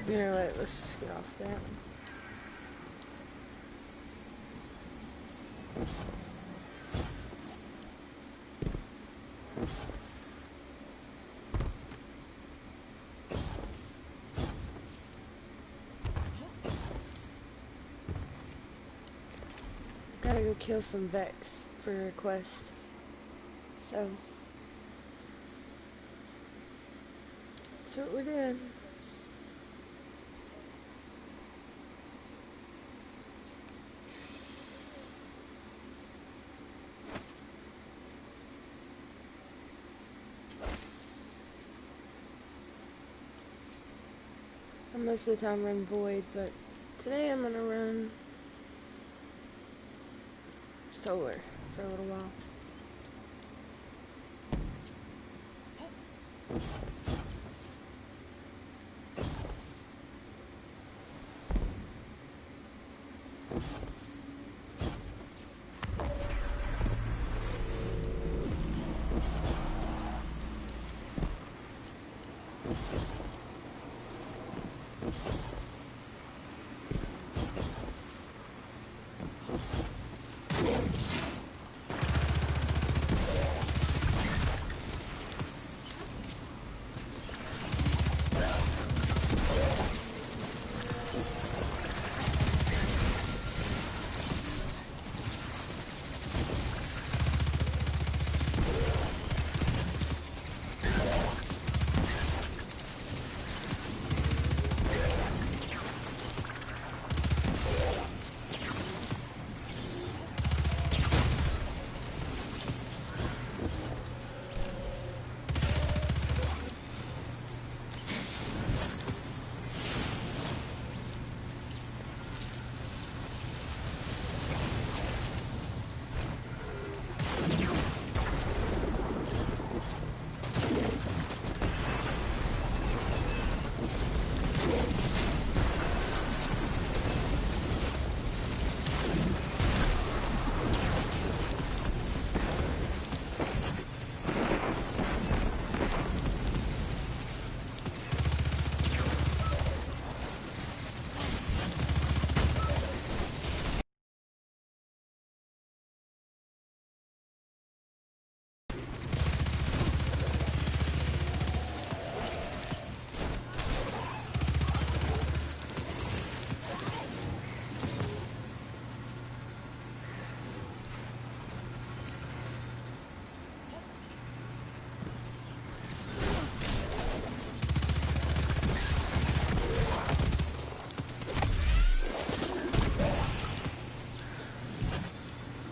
You know what, let's just get off that. Gotta go kill some Vex for a quest. So, that's what we're doing. I most of the time run Void, but today I'm gonna run Solar for a little while.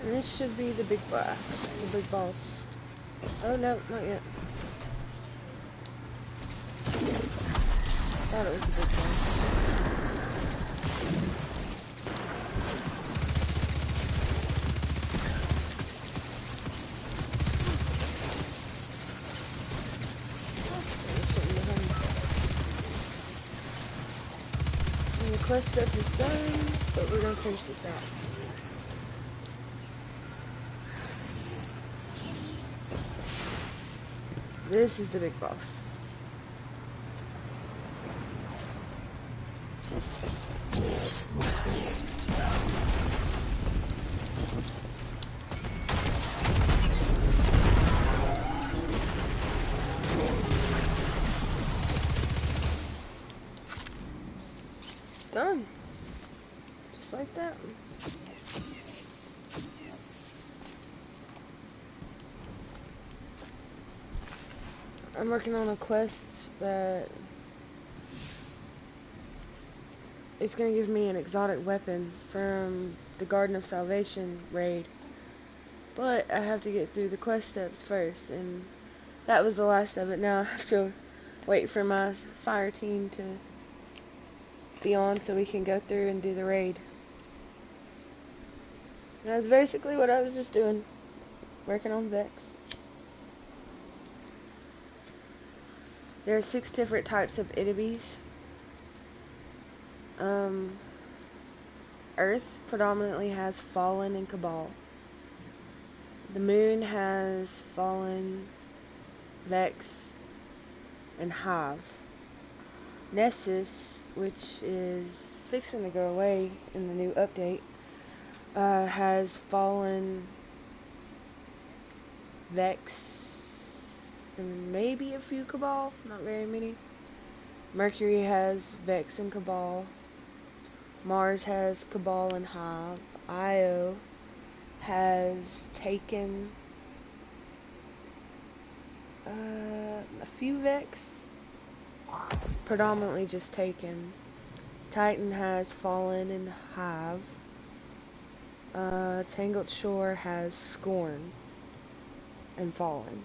And this should be the big boss. The big boss. Oh no, not yet. Thought it was the big boss. And the quest stuff is done, but we're gonna finish this out. This is the big boss. Done. Just like that. I'm working on a quest that it's gonna give me an exotic weapon from the Garden of Salvation raid But I have to get through the quest steps first, and that was the last of it. Now I have to wait for my fire team to be on so we can go through and do the raid. And that's basically what I was just doing, working on Vex. There are 6 different types of enemies. Earth predominantly has Fallen and Cabal. The Moon has Fallen, Vex, and Hive. Nessus, which is fixing to go away in the new update, has Fallen, Vex, and maybe a few Cabal, not very many. Mercury has Vex and Cabal. Mars has Cabal and Hive. Io has taken a few Vex, predominantly just taken. Titan has Fallen and Hive. Tangled Shore has Scorn and Fallen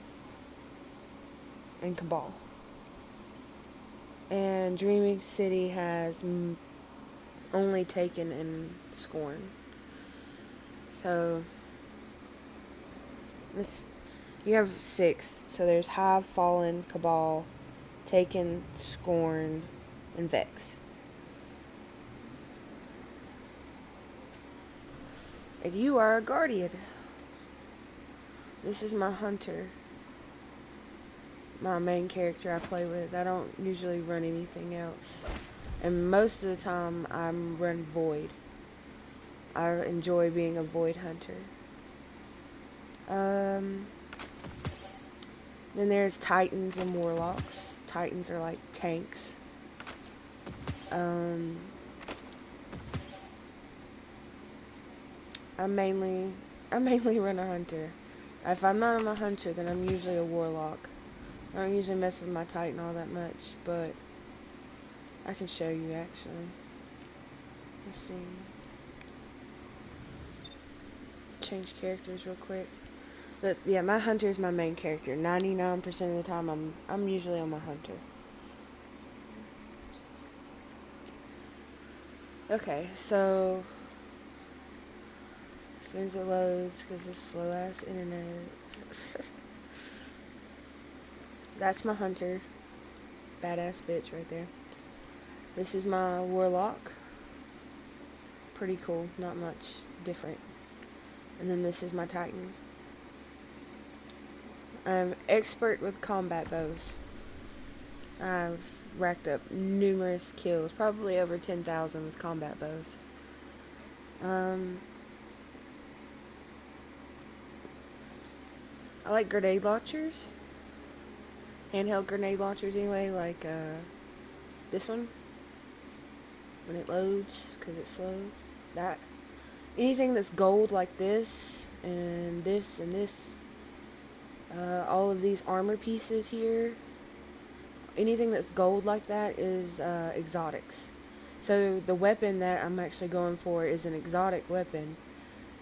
and Cabal. And Dreaming City has only Taken and Scorn. So this, you have 6. So there's Hive, Fallen, Cabal, Taken, Scorn, and Vex. And you are a guardian. This is my hunter. My main character I play with. I don't usually run anything else. And most of the time I run Void. I enjoy being a Void hunter. Then there's Titans and Warlocks. Titans are like tanks. I mainly run a hunter. If I'm not on a hunter, then I'm usually a Warlock. I don't usually mess with my Titan all that much, but I can show you actually. Let's see. Change characters real quick. But yeah, my hunter is my main character. 99% of the time I'm usually on my hunter. Okay, so as soon as it loads, because this slow ass internet. That's my hunter. Badass bitch right there. This is my Warlock. Pretty cool, not much different. And then this is my Titan. I'm expert with combat bows. I've racked up numerous kills, probably over 10,000 with combat bows. I like grenade launchers. Handheld grenade launchers anyway, like this one. When it loads, because it's slow. That. Anything that's gold like this, and this, and this. All of these armor pieces here. Anything that's gold like that is exotics. So the weapon that I'm actually going for is an exotic weapon.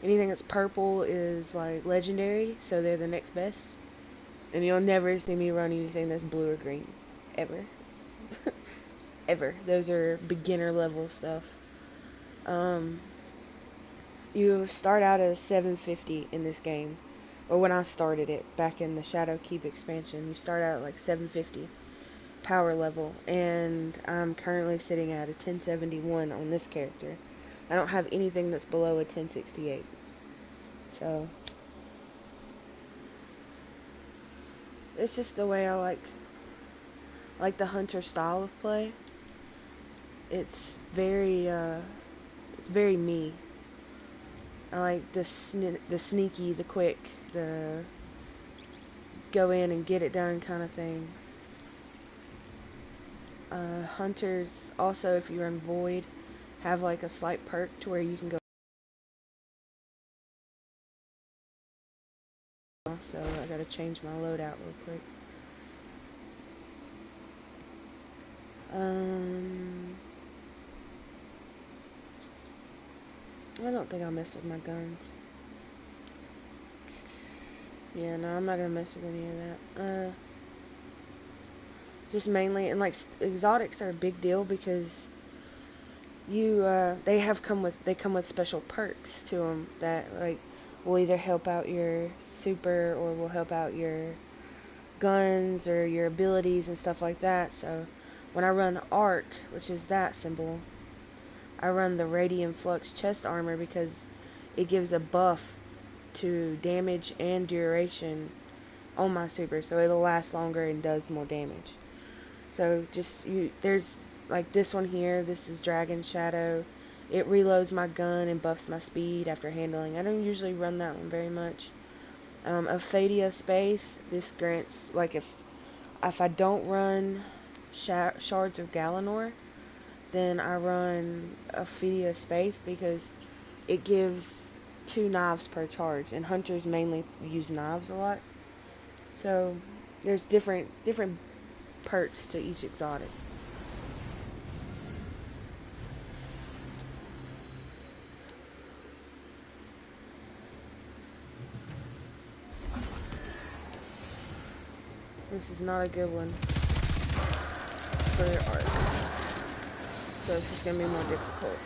Anything that's purple is like legendary, so they're the next best. And you'll never see me run anything that's blue or green. Ever. Ever. Those are beginner level stuff. You start out at 750 in this game. Or when I started it, back in the Shadow Keep expansion, you start out at like 750 power level. And I'm currently sitting at a 1071 on this character. I don't have anything that's below a 1068. So it's just the way I like the hunter style of play. It's very me. I like the sneaky, the quick, the go in and get it done kind of thing. Hunters also, if you run Void, have like a slight perk to where you can go. So I gotta change my loadout real quick. I don't think I'll mess with my guns. Yeah, no, I'm not gonna mess with any of that. Just mainly, and like exotics are a big deal because they come with special perks to them that like will either help out your super or will help out your guns or your abilities and stuff like that. So when I run arc, which is that symbol, I run the radiant flux chest armor because it gives a buff to damage and duration on my super, so it'll last longer and does more damage. So there's like this one here. This is Dragon Shadow. It reloads my gun and buffs my speed after handling. I don't usually run that one very much. Aphadia Space. This grants, like, if I don't run Shards of Galanor, then I run Aphadia Space because it gives 2 knives per charge, and hunters mainly use knives a lot. So there's different perks to each exotic. This is not a good one for your arc, so it's just gonna be more difficult.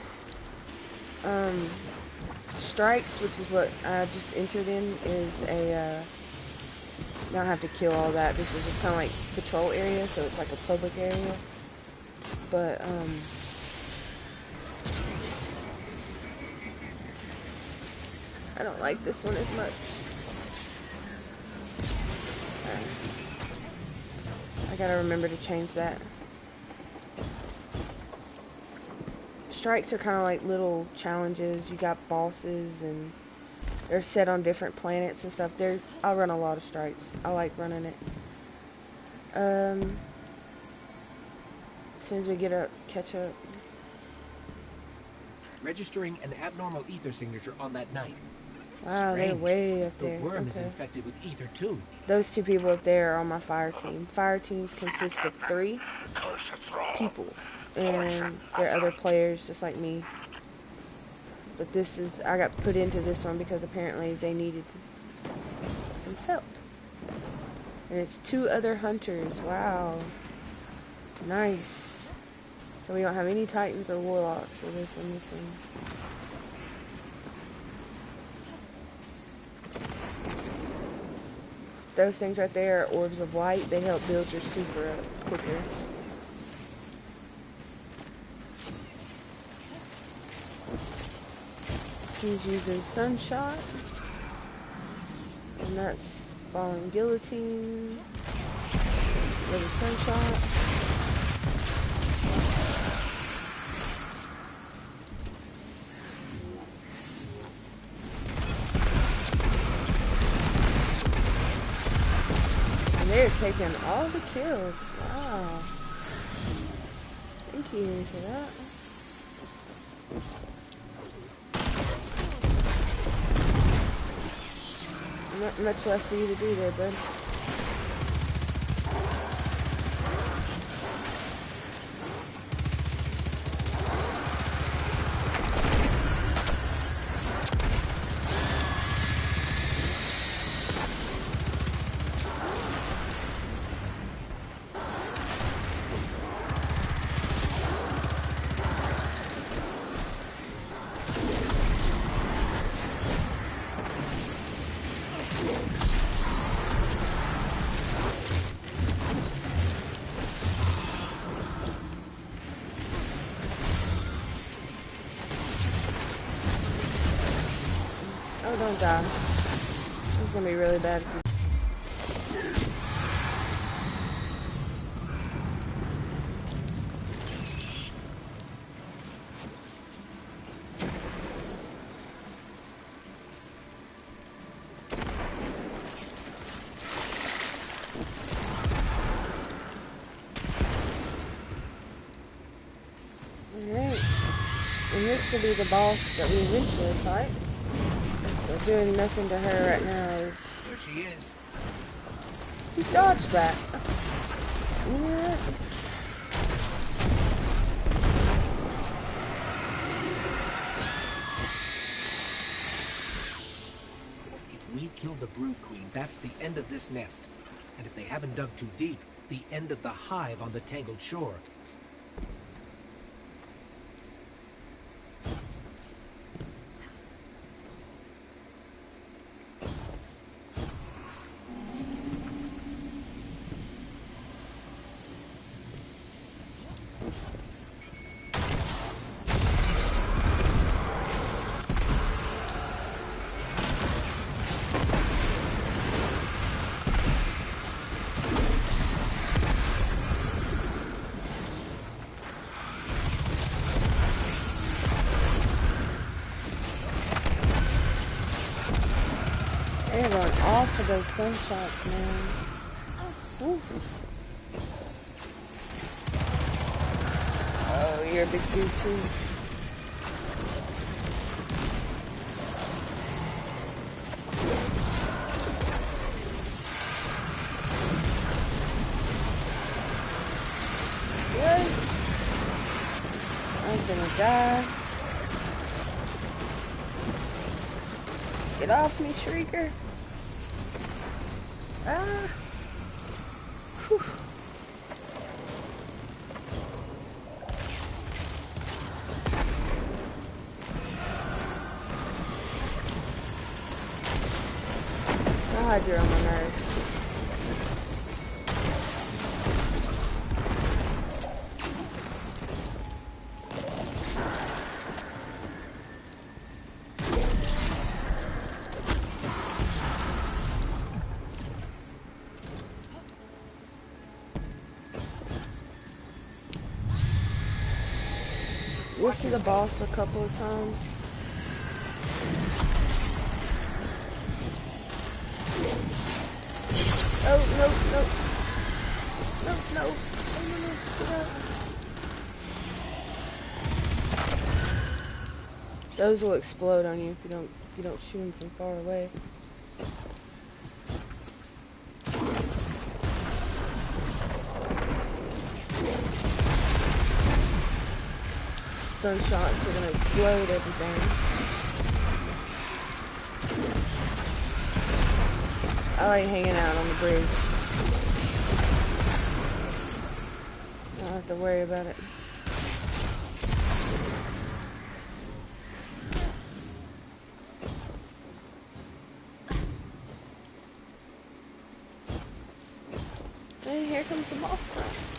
Strikes, which is what I just entered in, is a you don't have to kill all that. This is just kind of like patrol area, so it's like a public area. But I don't like this one as much. I gotta remember to change that. Strikes are kind of like little challenges. You got bosses, and they're set on different planets and stuff. I'll run a lot of strikes. I like running it. As soon as we catch up. Registering an abnormal ether signature on that night. Wow, Strange. they're way up there. The worm is infected with ether too. Those 2 people up there are on my fire team. Fire teams consist of 3 people, and they're other players just like me. But I got put into this one because apparently they needed some help. And it's 2 other hunters. Wow. Nice. So we don't have any titans or warlocks for this one. Those things right there are orbs of light. They help build your super up quicker. He's using Sunshot. And that's falling guillotine. With a Sunshot. They're taking all the kills. Wow. Thank you for that. Not much left for you to do there, bud. Oh, don't die. This is gonna be really bad if you... Alright. And this will be the boss that we eventually fight. But doing nothing to her right now is... There she is. He dodged that. Yeah. If we he killed the brood queen, that's the end of this nest. And if they haven't dug too deep, the end of the hive on the tangled shore. They're going off of those sunshots, man. Oof. Oh, you're a big dude too. What? I'm gonna die. Get off me, Shrieker. Ah. Whew. God, you're on my nerves. We'll see the boss a couple of times. Oh, no, no. No, no. No, no, no. Get out. Those will explode on you if you don't shoot them from far away. Sunshots are gonna explode everything. I like hanging out on the bridge. I don't have to worry about it. And here comes the boss fight.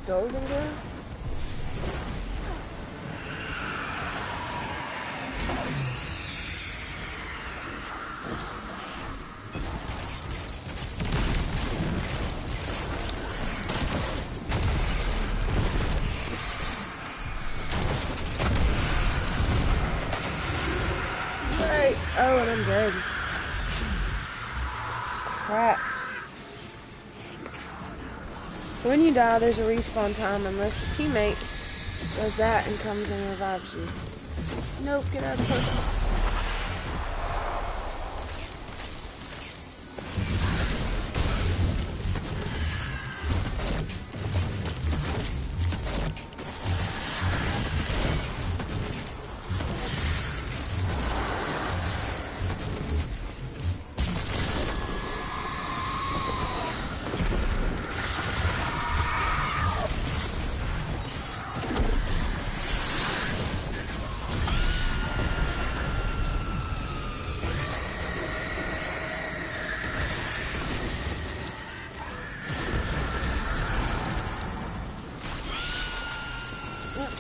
Golden girl? Right. Oh, and I'm dead. Crap. So when you die, there's a respawn time unless the teammate does that and comes and revives you. Nope, get out of the potion.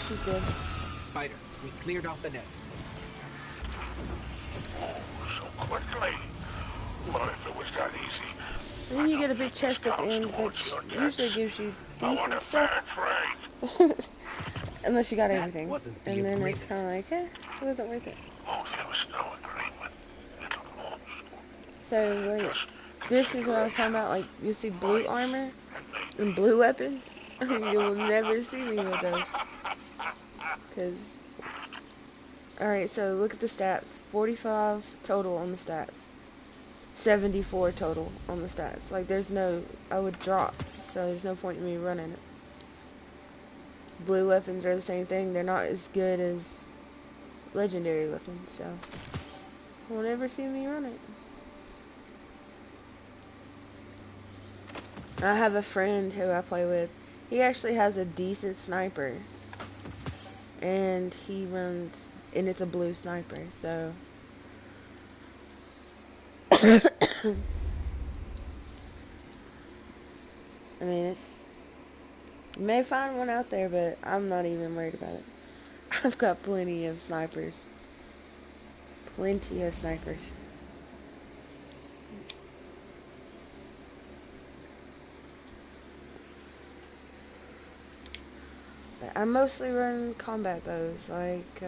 She's dead. Spider, we cleared off the nest. So quickly. Well, if it was that easy. And then you get a big chest at the end, which usually gives you decent stuff. Unless you got everything. And then it's kind of like, eh, it wasn't worth it. Oh, there was no agreement. Little monster. So, like, Just This is what I was talking about. Like, you see blue armor and blue weapons. You will never see me with those. Cause, alright, so look at the stats. 45 total on the stats. 74 total on the stats. Like, there's no, I would drop. So there's no point in me running it. Blue weapons are the same thing. They're not as good as legendary weapons, so you'll never see me run it. I have a friend who I play with. He actually has a decent sniper, and he runs, and it's a blue sniper, so I mean, you may find one out there, but I'm not even worried about it. I've got plenty of snipers. Plenty of snipers. But I mostly run combat bows. Like,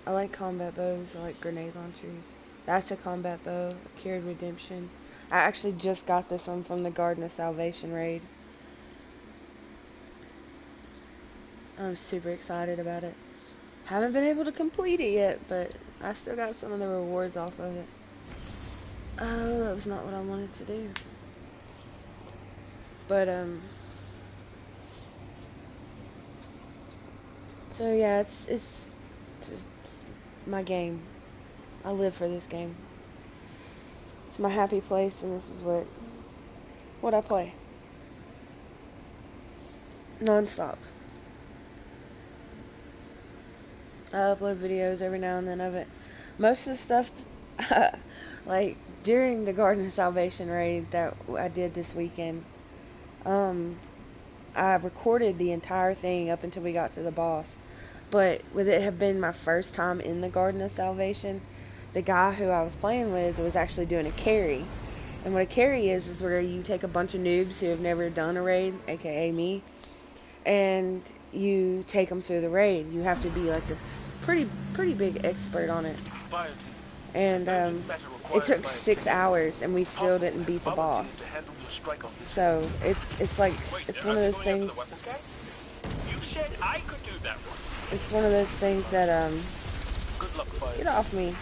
I like combat bows. I like grenade launchers. That's a combat bow. Cured Redemption. I actually just got this one from the Garden of Salvation raid. I'm super excited about it. Haven't been able to complete it yet, but I still got some of the rewards off of it. Oh, that was not what I wanted to do. But, so yeah, it's my game. I live for this game. It's my happy place, and this is what I play. Non-stop. I upload videos every now and then of it. Most of the stuff, like, during the Garden of Salvation raid that I did this weekend, I recorded the entire thing up until we got to the boss. But with it have been my first time in the Garden of Salvation, the guy who I was playing with was actually doing a carry. And what a carry is where you take a bunch of noobs who have never done a raid, aka me, and you take them through the raid. You have to be like a pretty big expert on it. And it took 6 hours, and we still didn't beat the boss. So it's like, it's one of those things. It's one of those things that get off me.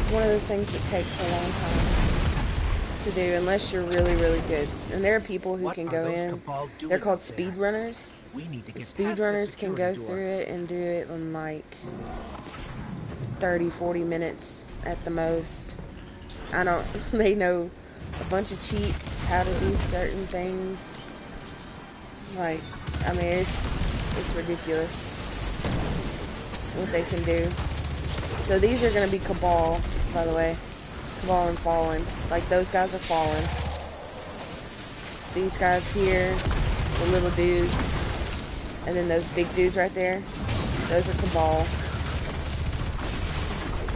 One of those things that takes a long time to do, unless you're really, really good. And there are people who can go in. They're called speedrunners. Speedrunners can go through it and do it in like 30-40 minutes at the most. They know a bunch of cheats, how to do certain things. Like, I mean, it's ridiculous what they can do. So these are going to be Cabal, by the way. Cabal and Fallen. Like, those guys are Fallen. These guys here, the little dudes, and then those big dudes right there, those are Cabal.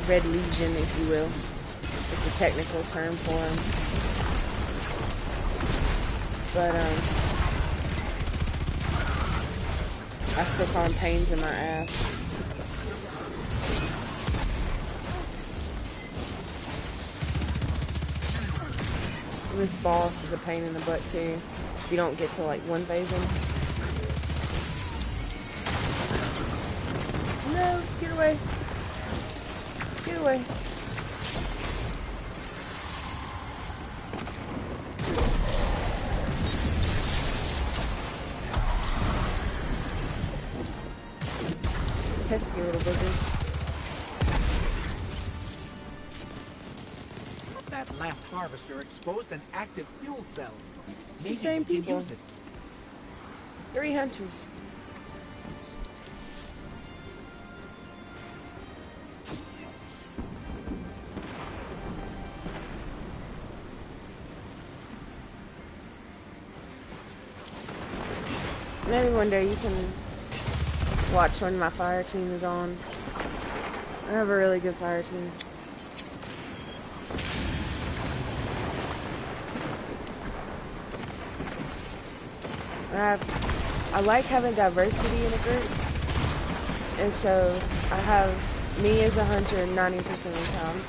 Red Legion, if you will, is the technical term for them. But, I still call them pains in my ass. This boss is a pain in the butt too. If you don't get to like one phase him. No, get away. Get away. Pesky little boogers. That last harvester exposed an active fuel cell. It's the same people. Use it. 3 hunters. Maybe one day you can watch when my fire team is on. I have a really good fire team. I like having diversity in a group. And so I have me as a hunter 90% of the time.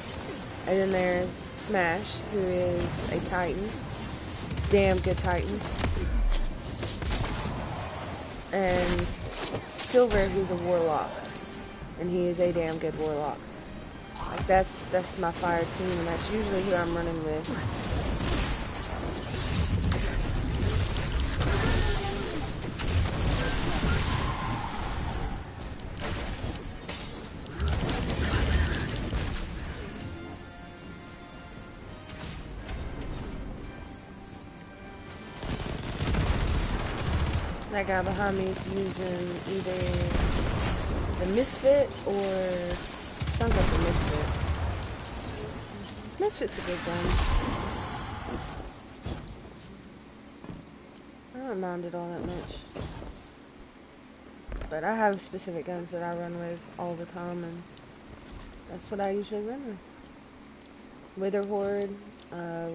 And then there's Smash, who is a Titan. Damn good Titan. And Silver, who's a Warlock. And he is a damn good Warlock. Like that's my fire team, and that's usually who I'm running with. That guy behind me is using either the Misfit or sounds like the Misfit. Misfit's a good gun. I don't mind it all that much. But I have specific guns that I run with all the time, and that's what I usually run with. Wither Horde,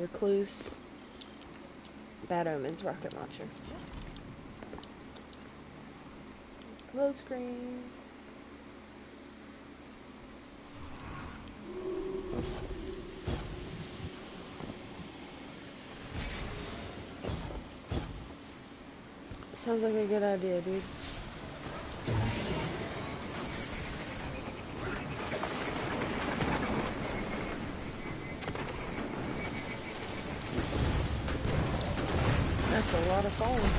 Recluse, Bad Omens, Rocket Launcher. Load screen. Sounds like a good idea, dude. That's a lot of falling.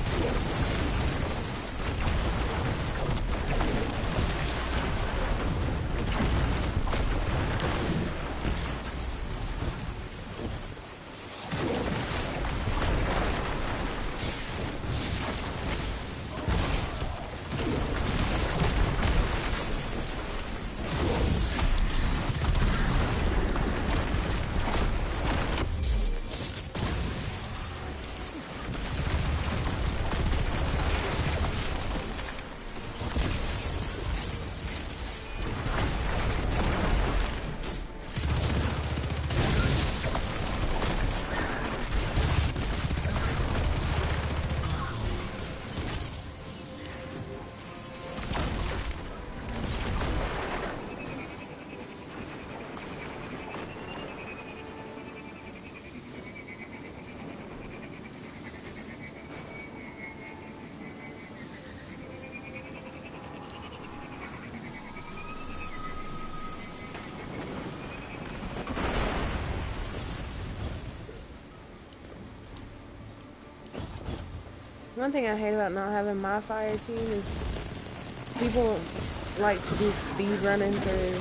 One thing I hate about not having my fire team is people like to do speed running through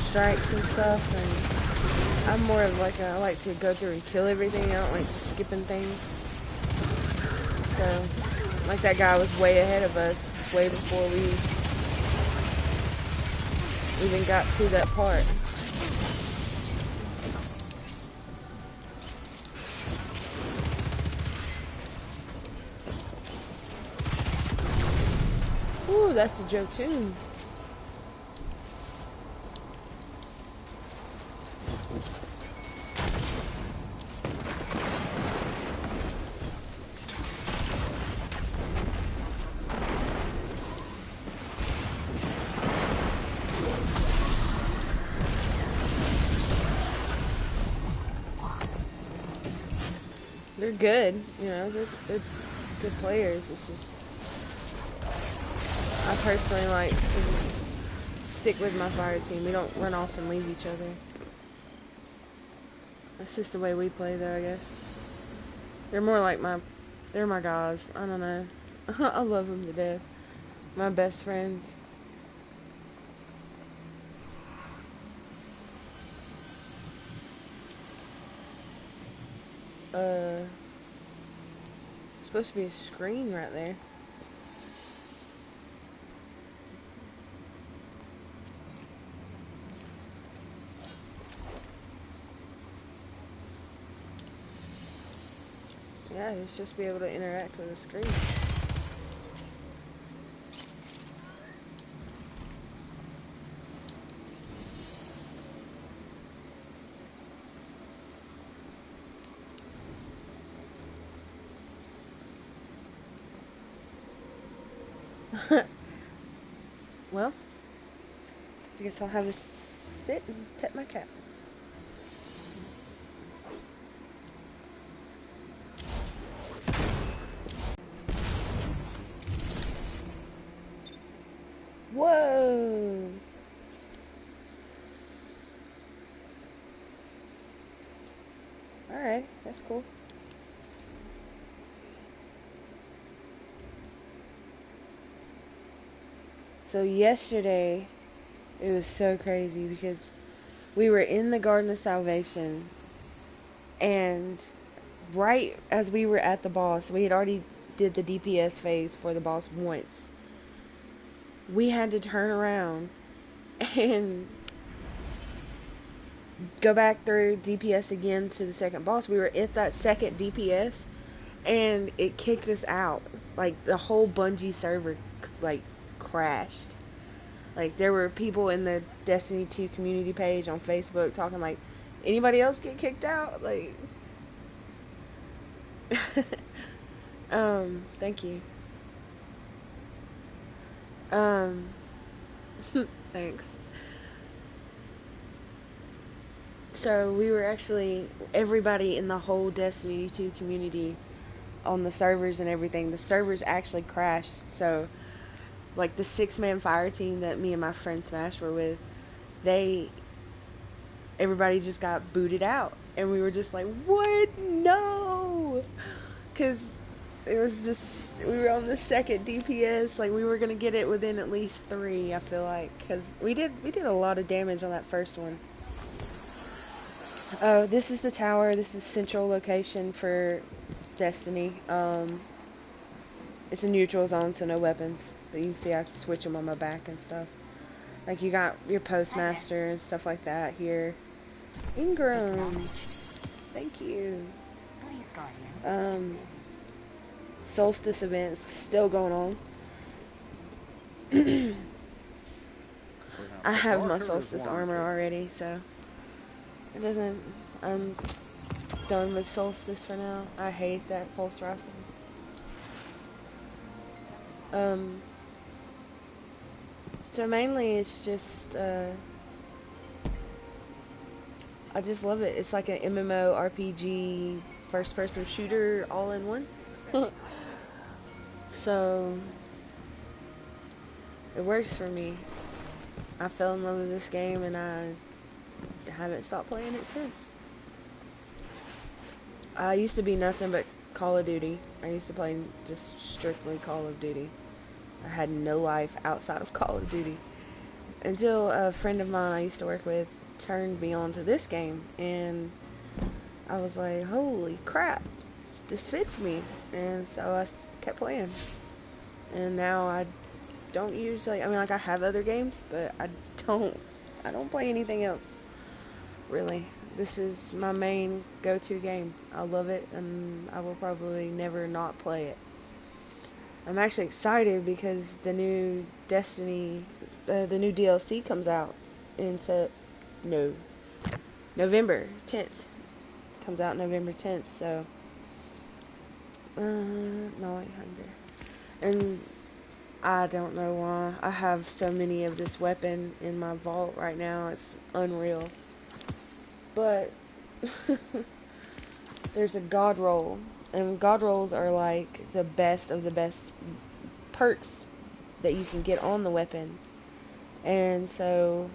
strikes and stuff, and I'm more of like I like to go through and kill everything. I don't like skipping things. So, like that guy was way ahead of us, way before we even got to that part. Ooh, that's a Jotun. They're good, you know, they're good players. It's just I personally like to just stick with my fire team. We don't run off and leave each other. That's just the way we play, though, I guess. They're more like they're my guys. I don't know. I love them to death. My best friends. Supposed to be a screen right there. Yeah, it's just be able to interact with the screen. Well, I guess I'll have a sit and pet my cat. Whoa! Alright, that's cool. So yesterday, it was so crazy because we were in the Garden of Salvation, and right as we were at the boss, we had already did the DPS phase for the boss once. We had to turn around and go back through DPS again to the second boss. We were at that second DPS, and it kicked us out. Like, the whole Bungie server, like, crashed. Like, there were people in the Destiny 2 community page on Facebook talking like, anybody else get kicked out? Like, thank you. Um, thanks. So, we were actually, everybody in the whole Destiny 2 community on the servers and everything, the servers actually crashed. So, like, the 6-man fire team that me and my friend Smash were with, everybody just got booted out. And we were just like, what? No! Because it was just, we were on the second DPS. Like, we were going to get it within at least 3, I feel like. Because we did a lot of damage on that first one. Oh, this is the tower. This is central location for Destiny. It's a neutral zone, so no weapons. But you can see I switch them on my back and stuff. Like, you got your postmaster and stuff like that here. Ingrams. Thank you. Solstice events still going on. I have my solstice armor already, so it doesn't. I'm done with solstice for now. I hate that pulse rifle. So mainly it's just I just love it. It's like an MMO RPG first person shooter all in one. So it works for me. I fell in love with this game and I haven't stopped playing it since. I used to be nothing but Call of Duty. I used to play just strictly Call of Duty. I had no life outside of Call of Duty. Until a friend of mine I used to work with turned me on to this game, and I was like, holy crap, this fits me. And so I kept playing. And now I don't usually, I mean, like, I have other games, but I don't play anything else, really. This is my main go-to game. I love it, and I will probably never not play it. I'm actually excited because the new Destiny, the new DLC comes out in November 10th. Comes out November 10th, so no, 800. And I don't know why I have so many of this weapon in my vault right now. It's unreal. But there's a god roll, and god rolls are like the best of the best perks that you can get on the weapon. And so,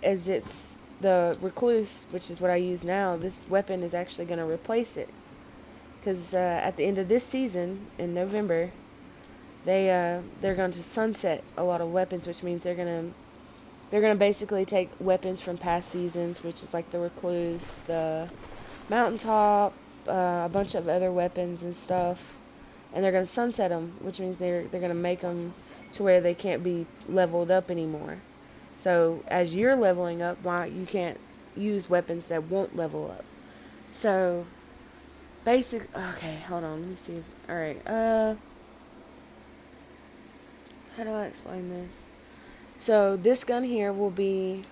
as it's the recluse, which is what I use now, this weapon is actually going to replace it. Because at the end of this season, in November, they're going to sunset a lot of weapons, which means they're gonna basically take weapons from past seasons, which is like the recluse, the mountaintop, a bunch of other weapons and stuff, and they're gonna sunset them, which means they're gonna make them to where they can't be leveled up anymore. So as you're leveling up, you can't use weapons that won't level up. So okay, hold on, let me see. Alright, how do I explain this? So this gun here will be,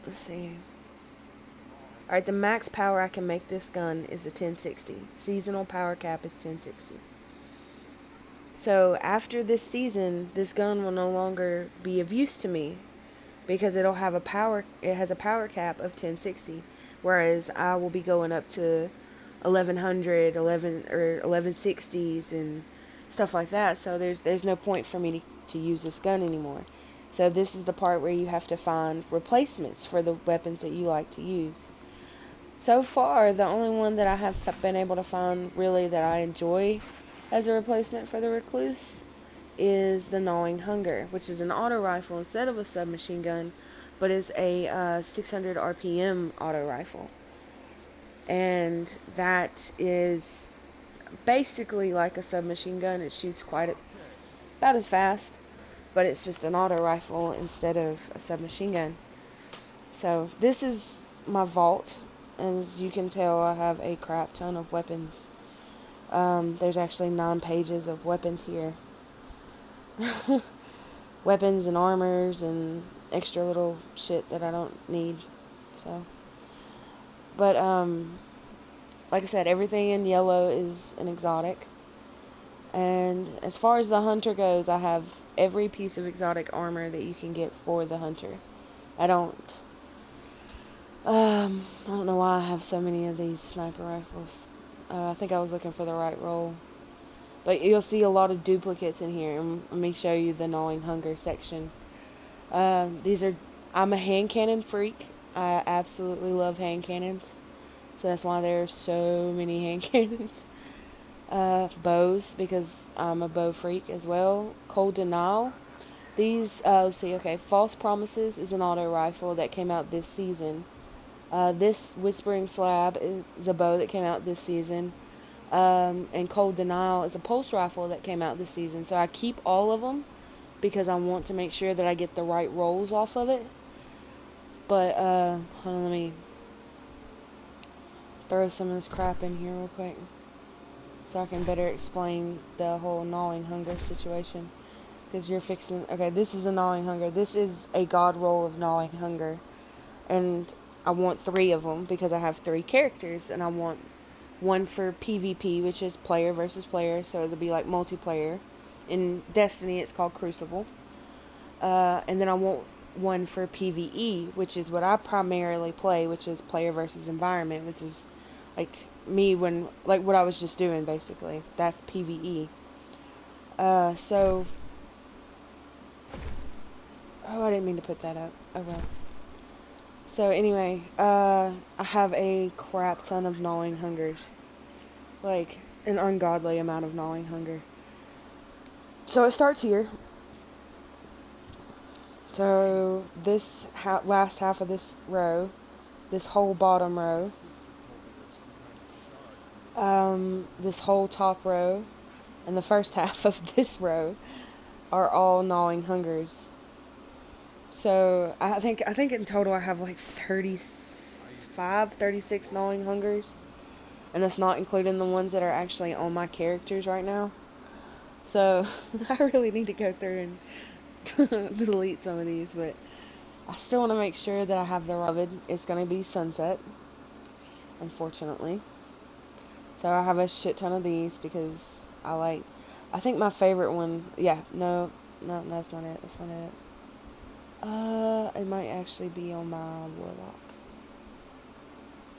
let's see. Alright, the max power I can make this gun is a 1060. Seasonal power cap is 1060. So after this season, this gun will no longer be of use to me because it has a power cap of 1060, whereas I will be going up to 1100, 1160s and stuff like that. So there's no point for me to use this gun anymore. So this is the part where you have to find replacements for the weapons that you like to use. So far, the only one that I have been able to find really that I enjoy as a replacement for the Recluse is the Gnawing Hunger, which is an auto rifle instead of a submachine gun, but is a 600 RPM auto rifle. And that is basically like a submachine gun. It shoots about as fast, but it's just an auto rifle instead of a submachine gun. So this is my vault. As you can tell, I have a crap ton of weapons. There's actually 9 pages of weapons here. Weapons and armors and extra little shit that I don't need. So, but like I said, everything in yellow is an exotic. And as far as the hunter goes, I have every piece of exotic armor that you can get for the hunter. I don't know why I have so many of these sniper rifles. I think I was looking for the right roll. But you'll see a lot of duplicates in here. Let me show you the Gnawing Hunger section. I'm a hand cannon freak. I absolutely love hand cannons. So that's why there are so many hand cannons. Bows, because I'm a bow freak as well. Cold Denial. These, let's see, okay. False Promises is an auto rifle that came out this season. This Whispering Slab is a bow that came out this season. And Cold Denial is a pulse rifle that came out this season. So I keep all of them because I want to make sure that I get the right rolls off of it. But, hold on, let me throw some of this crap in here real quick so I can better explain the whole Gnawing Hunger situation. Because you're fixing... Okay, this is a Gnawing Hunger. This is a god roll of Gnawing Hunger. And I want 3 of them because I have 3 characters. And I want one for PvP, which is player versus player. So it'll be like multiplayer. In Destiny, it's called Crucible. And then I want one for PvE, which is what I primarily play, which is player versus environment, which is like me like what I was just doing, basically. That's PvE. So... Oh, I didn't mean to put that up. Oh well. So anyway, I have a crap ton of Gnawing Hungers. Like, an ungodly amount of Gnawing Hunger. So it starts here. So this last half of this row, this whole bottom row, this whole top row, and the first half of this row are all Gnawing Hungers. So I think in total I have like 36 Gnawing Hungers, and that's not including the ones that are actually on my characters right now. So I really need to go through and delete some of these, but I still want to make sure that I have the beloved. It's going to be Sunset, unfortunately. So I have a shit ton of these because I think my favorite one, yeah, no, that's not it, it might actually be on my Warlock.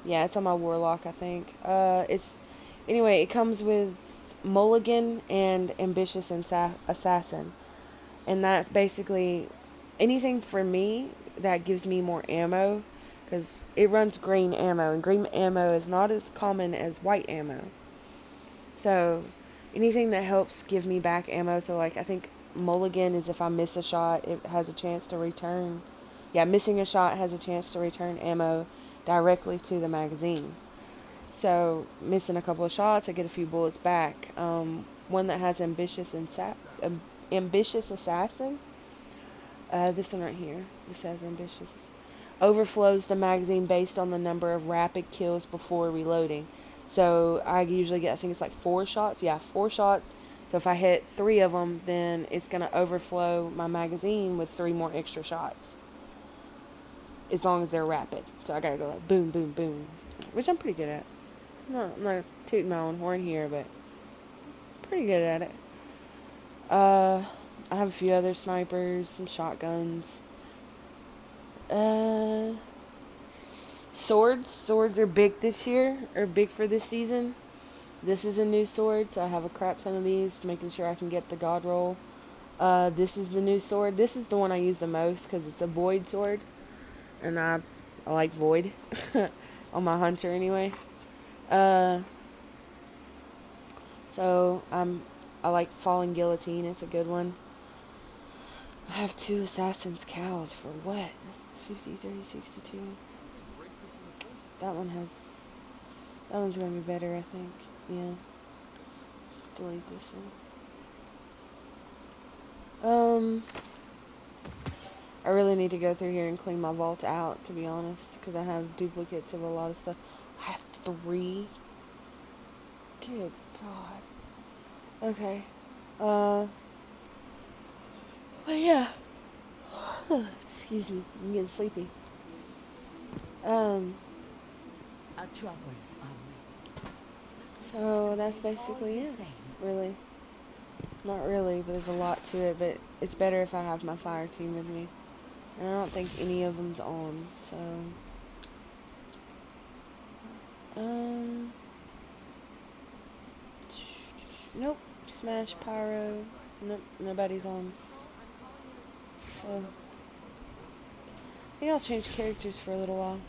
Yeah, it's on my Warlock, I think. Anyway, it comes with Mulligan and Ambitious Assassin. And that's basically anything for me that gives me more ammo, because it runs green ammo, and green ammo is not as common as white ammo. So anything that helps give me back ammo, so like I think Mulligan is if I miss a shot, it has a chance to return. Yeah, missing a shot has a chance to return ammo directly to the magazine. So missing a couple of shots, I get a few bullets back. One that has Ambitious Assassin. This one right here. This has Ambitious. Overflows the magazine based on the number of rapid kills before reloading. So I usually get, I think it's like 4 shots. Yeah, 4 shots. So if I hit 3 of them, then it's going to overflow my magazine with 3 more extra shots. As long as they're rapid. So I got to go like boom, boom, boom. Which I'm pretty good at. I'm not tooting my own horn here, but pretty good at it. I have a few other snipers, some shotguns. Uh, Swords are big this year, or big for this season. This is a new sword, so I have a crap ton of these, making sure I can get the god roll. This is the new sword. This is the one I use the most because it's a void sword, and I like void on my hunter anyway. So I like falling guillotine. It's a good one. I have 2 assassin's cows for what? 50, 30, 62. That one's gonna be better, I think. Yeah. Delete this one. I really need to go through here and clean my vault out, to be honest, because I have duplicates of a lot of stuff. I have 3. Good God. Okay. But yeah. Excuse me. I'm getting sleepy. So that's basically it. Really. Not really, but there's a lot to it, but it's better if I have my fire team with me. And I don't think any of them's on, so... Nope. Smash, Pyro. Nope, nobody's on. So... I think I'll change characters for a little while.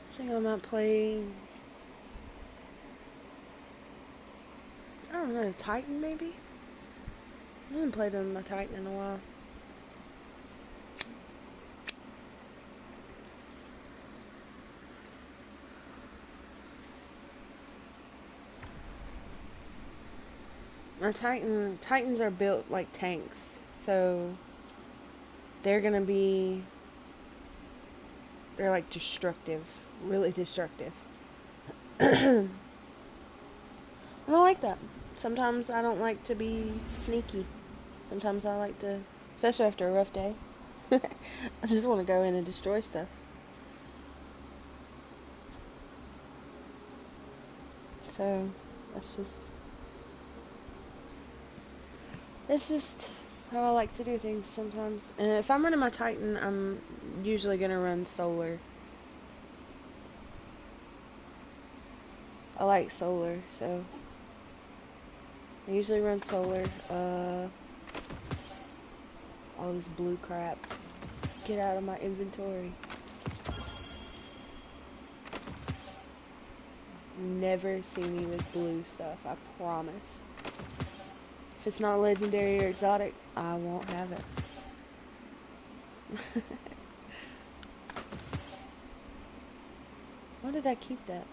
I think I might play... I don't know, Titan maybe? I haven't played on my Titan in a while. My Titans are built like tanks, so they're like destructive, really destructive. I don't like that. Sometimes I don't like to be sneaky. Sometimes I like to, especially after a rough day, I just want to go in and destroy stuff. So, it's just how I like to do things sometimes. And if I'm running my Titan, I'm usually going to run solar. I like solar, so I usually run solar. All this blue crap. Get out of my inventory. Never see me with blue stuff, I promise. If it's not legendary or exotic, I won't have it. Why did I keep that?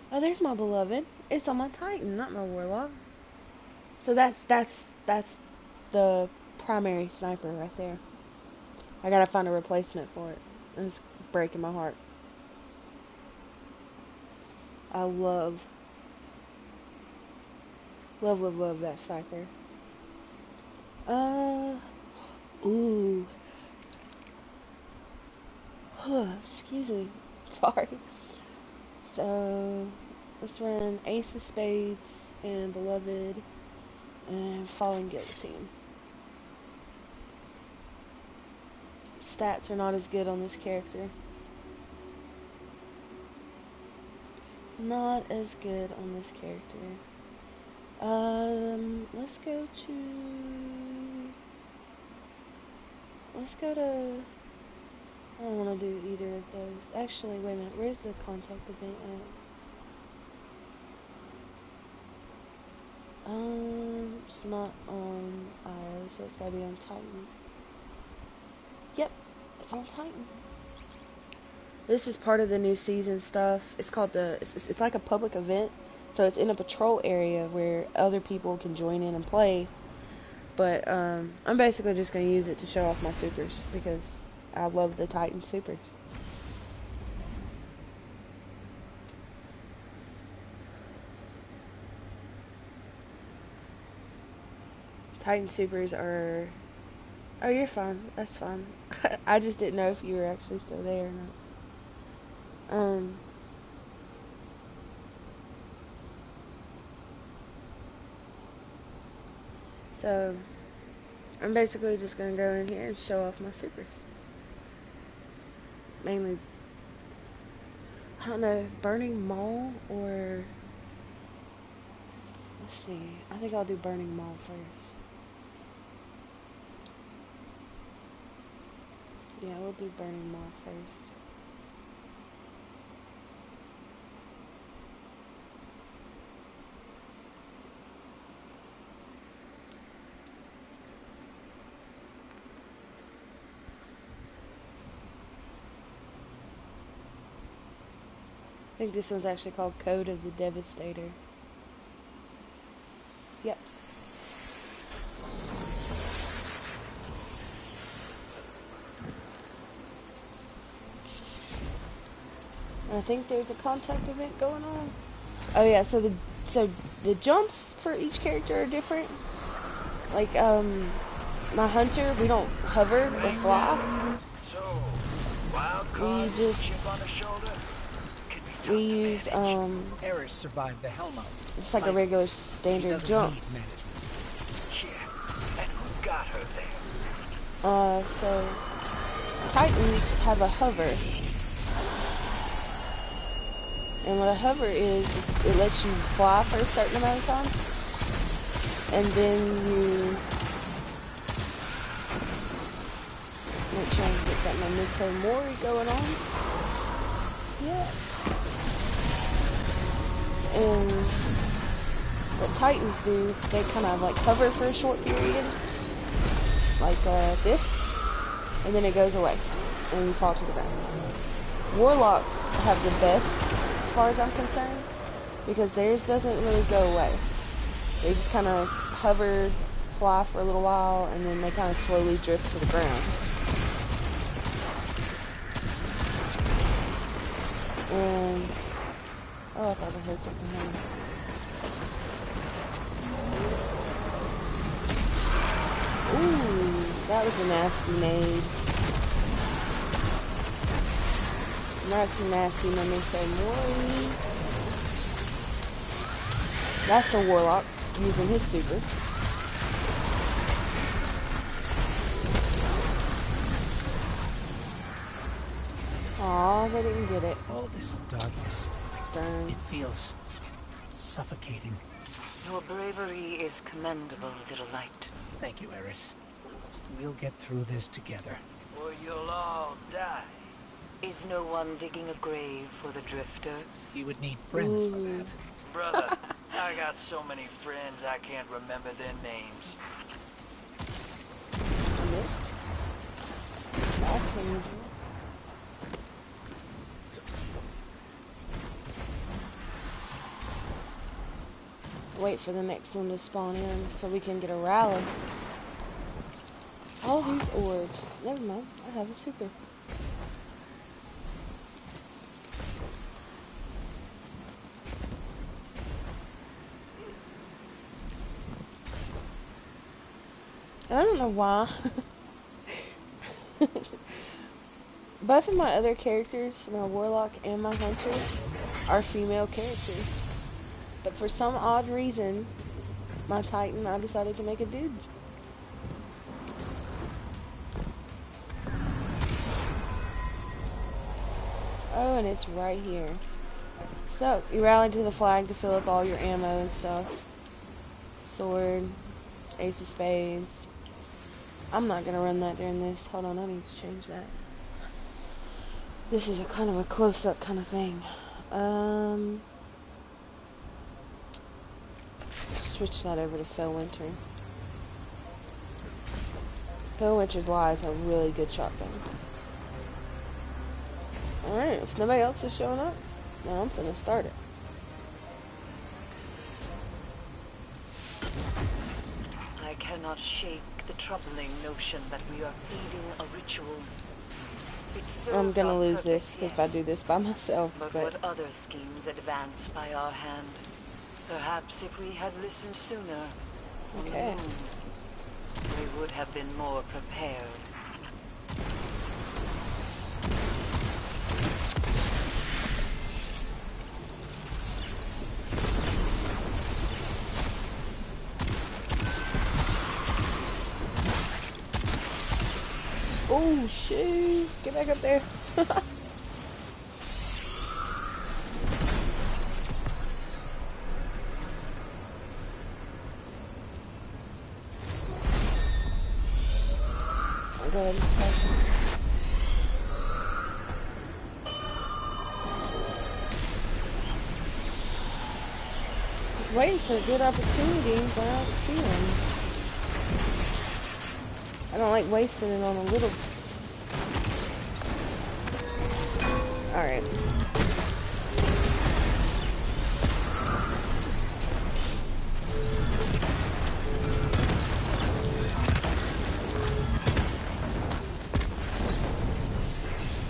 Oh, there's my beloved. It's on my Titan, not my warlock. So that's the primary sniper right there. I gotta find a replacement for it. It's breaking my heart. I love that sniper. Ooh. Excuse me. Sorry. So, let's run Ace of Spades and Beloved and Fallen Guillotine. Stats are not as good on this character. Not as good on this character. Let's go to... I don't want to do either of those. Actually, wait a minute. Where's the contact event at? It's not on IO, so it's gotta be on Titan. Yep, it's on Titan. This is part of the new season stuff. It's called it's like a public event, so it's in a patrol area where other people can join in and play. But I'm basically just gonna use it to show off my supers because I love the Titan supers. Titan Supers are... Oh, you're fine. That's fine. I just didn't know if you were actually still there or not. So, I'm basically just going to go in here and show off my supers. Mainly, I don't know, Burning Maul or... Let's see. I think I'll do Burning Maul first. Yeah, we'll do Burning Maul first. I think this one's actually called Code of the Devastator. Yep. I think there's a contact event going on. Oh yeah, so the jumps for each character are different. Like my hunter, we don't hover or fly. We use Eris survived the Hellmouth. It's like a regular standard jump. So Titans have a hover. And what a hover is it lets you fly for a certain amount of time. And then you... Make sure I get that memento mori going on. Yeah. And what Titans do, they kind of like hover for a short period. Like this. And then it goes away. And you fall to the ground. Warlocks have the best, as far as I'm concerned, because theirs doesn't really go away. They just kind of hover, fly for a little while, and then they kind of slowly drift to the ground. And oh, I thought I heard something here. Ooh, that was a nasty nade. Nasty memento mori. That's the Warlock using his super. Aw, they didn't get it. All this darkness. Darn. It feels suffocating. Your bravery is commendable, little light. Thank you, Eris. We'll get through this together. Or you'll all die. Is no one digging a grave for the drifter? You would need friends for that. Brother, I got so many friends I can't remember their names. Missed. That's unusual. Wait for the next one to spawn in so we can get a rally. All these orbs. Never mind. I have a super. I don't know why. Both of my other characters, my Warlock and my Hunter, are female characters. But for some odd reason, my Titan, I decided to make a dude. Oh, and it's right here. So, you rally to the flag to fill up all your ammo and stuff. Sword, ace of spades. I'm not gonna run that during this. Hold on, I need to change that. This is a kind of a close-up kind of thing. Switch that over to Fellwinter. Fellwinter's Lie is a really good shotgun. Alright, if nobody else is showing up, now I'm gonna start it. I cannot shake the troubling notion that we are feeding a ritual. It serves I'm gonna our lose purpose, this if I do this by myself, But what other schemes advance by our hand? Perhaps if we had listened sooner. Okay. We would have been more prepared. Oh shoot! Get back up there. Go ahead and press it. Just waiting for a good opportunity, but I don't see one. I don't like wasting it on a little. Alright.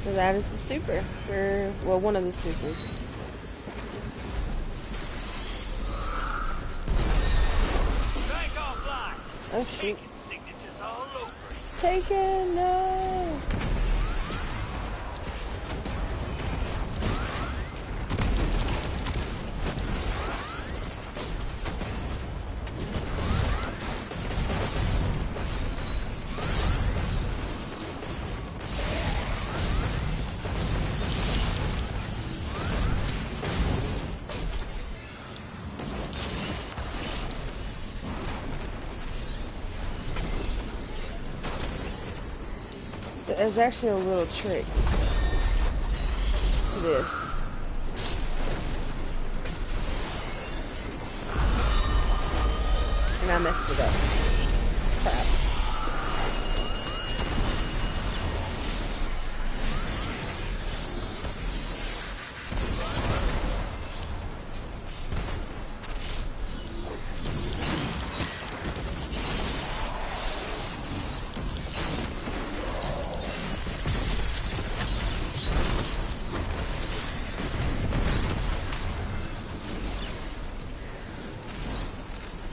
So that is the super for, well, one of the supers. Oh shoot. Taken, no! So there's actually a little trick to this. And I messed it up. Crap.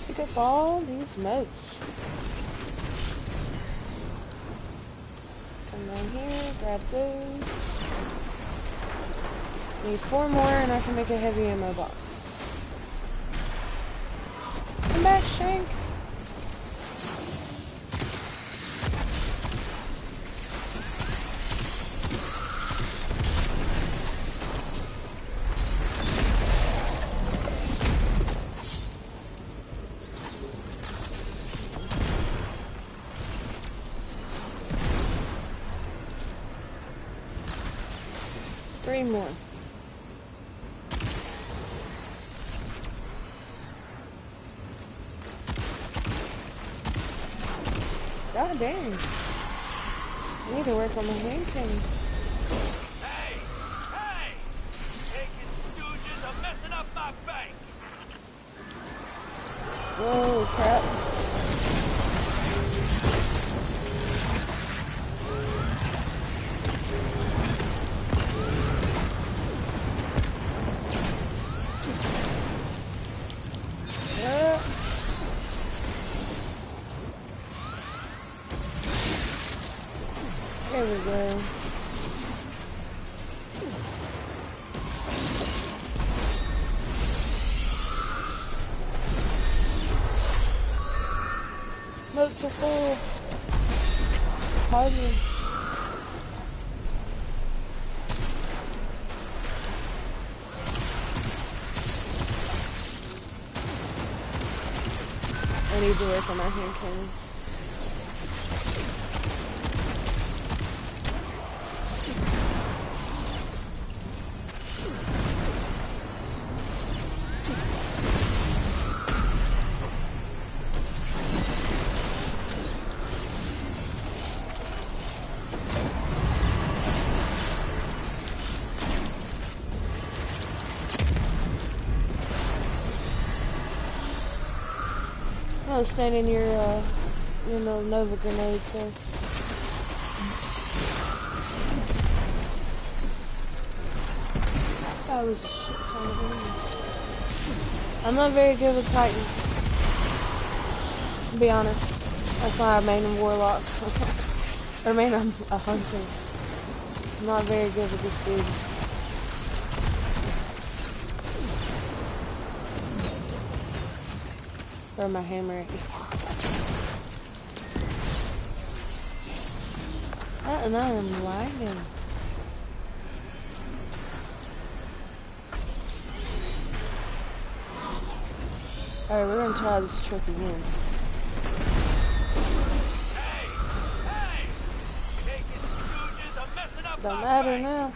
Pick up all these motes. Come down here, grab those. Need 4 more and I can make a heavy ammo box. Come back, Shank. Three more. God dang. I need to work on my hand cannons. Hey! Hey! Taking stooges are messing up my bank! Whoa, crap. There we go. Moats are full. Positive. I need to work on my hand cannons. I was standing near the Nova grenade, so. That was a shit ton of enemies. I'm not very good with Titan, to be honest. That's why I made him warlock. Or made him a hunter. I'm not very good with this dude. Throw my hammer at you. And I am lagging. Alright, we're gonna try this trick again. Hey! Taking stooges are messing up Don't my matter bank. now.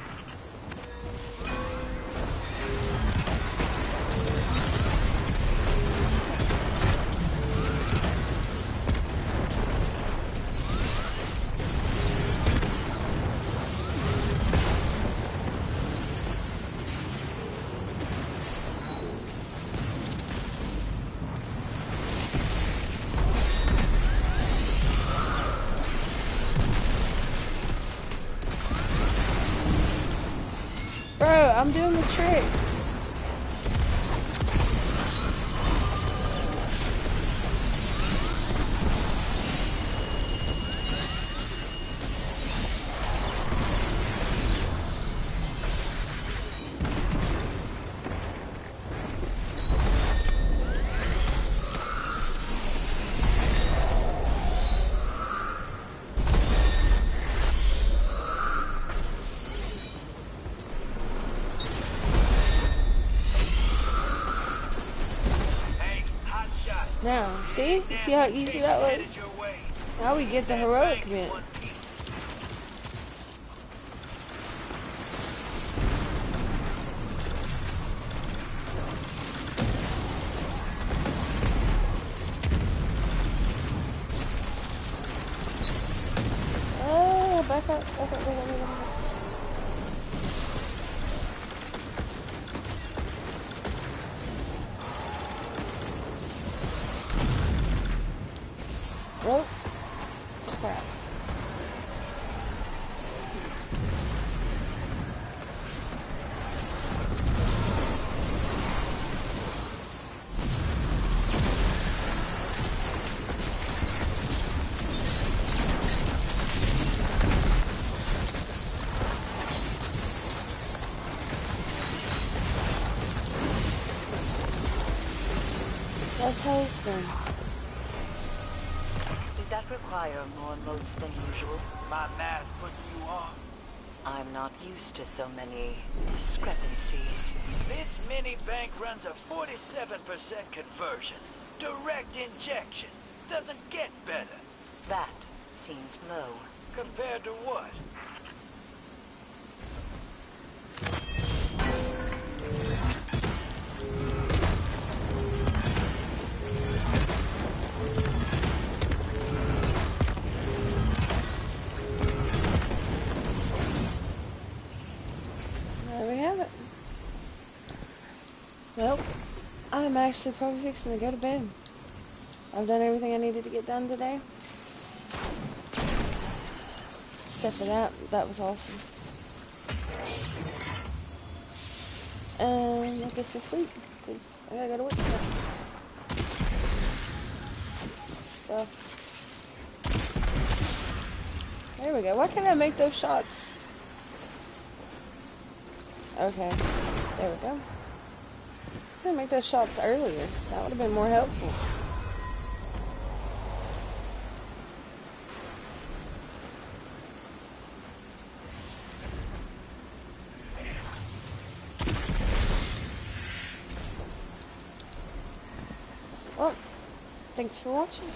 Bro, I'm doing the trick. Now, see? You see how easy that was? Now we get the heroic bit. Oh, back up, back up, back up, back up. Oh, crap. That's hosting. Did that require more motes than usual? My math put you off. I'm not used to so many discrepancies. This mini bank runs a 47% conversion. Direct injection. Doesn't get better. That seems low. Compared to what? There we have it. Well, I'm actually probably fixing to go to bed. I've done everything I needed to get done today. Except for that. That was awesome. And I guess to sleep, because I gotta go to work today. So, there we go. Why can't I make those shots? Okay, there we go. I could make those shots earlier. That would have been more helpful. Well, thanks for watching.